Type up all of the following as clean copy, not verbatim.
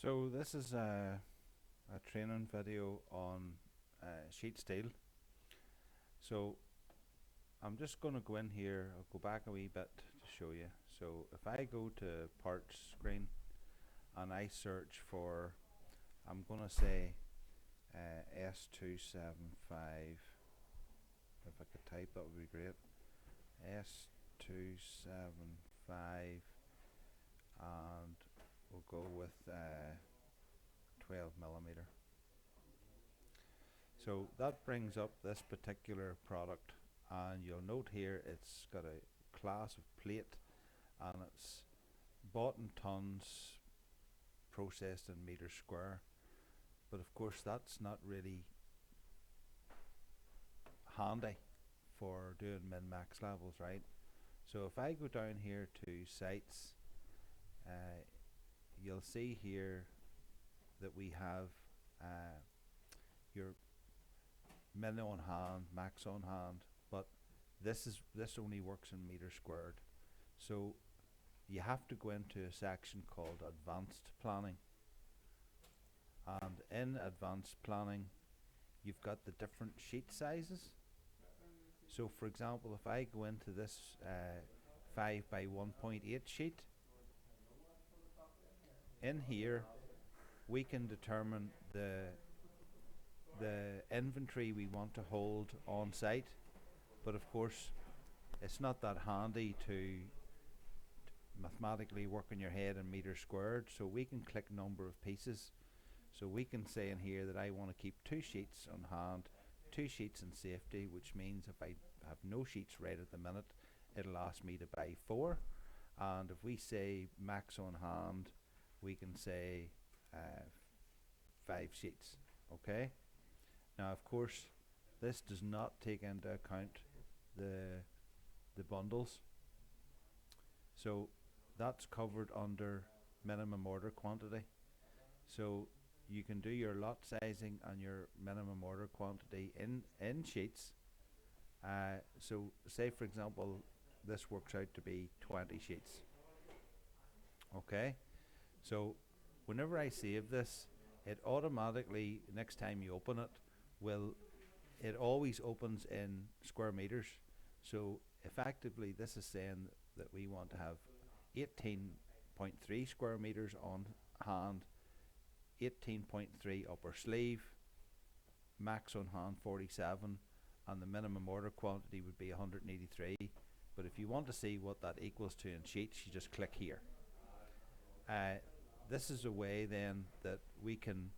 So this is a training video on sheet steel. So I'm just going to go in here, I'll go back a wee bit to show you. So if I go to parts screen and I search for, I'm going to say S275, if I could type that would be great, S275, and we'll go with 12 millimeter. So that brings up this particular product, and you'll note here it's got a class of plate and it's bought in tons, processed in meters square, but of course that's not really handy for doing min-max levels, right? So if I go down here to sites, you'll see here that we have your min on hand, max on hand, but this only works in meters squared. So you have to go into a section called advanced planning, and in advanced planning you've got the different sheet sizes. So for example, if I go into this 5 by 1.8 sheet, in here we can determine the inventory we want to hold on site, but of course it's not that handy to mathematically work in your head in meters squared, so we can click number of pieces. So we can say in here that I want to keep 2 sheets on hand, 2 sheets in safety, which means if I have no sheets right at the minute, it'll ask me to buy 4. And if we say max on hand, we can say 5 sheets. Okay, now of course this does not take into account the bundles, so that's covered under minimum order quantity. So you can do your lot sizing and your minimum order quantity in sheets. So say for example this works out to be 20 sheets. Okay, so whenever I save this, it automatically, next time you open it, it always opens in square meters. So effectively this is saying that we want to have 18.3 square meters on hand, 18.3 upper sleeve, max on hand 47, and the minimum order quantity would be 183. But if you want to see what that equals to in sheets, you just click here. This is a way then that we can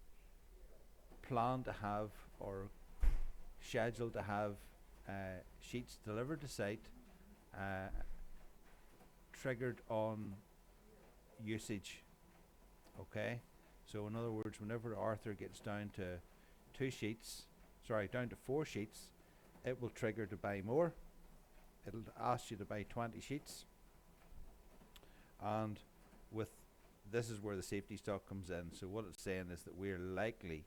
plan to have or schedule to have sheets delivered to site triggered on usage. Okay, so in other words, whenever Arthur gets down to 4 sheets, it will trigger to buy more. It'll ask you to buy 20 sheets, and with this is where the safety stock comes in. So what it's saying is that we're likely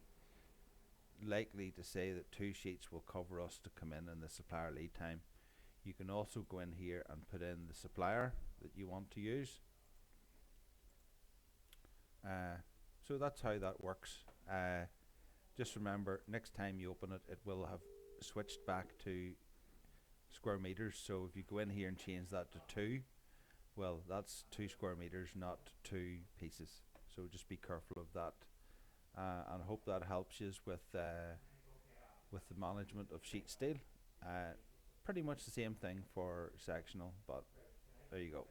to say that 2 sheets will cover us to come in the supplier lead time. You can also go in here and put in the supplier that you want to use. So that's how that works. Just remember, next time you open it, it will have switched back to square meters. So if you go in here and change that to 2, well, that's 2 square meters, not 2 pieces. So just be careful of that. And I hope that helps you with the management of sheet steel. Pretty much the same thing for sectional, but there you go.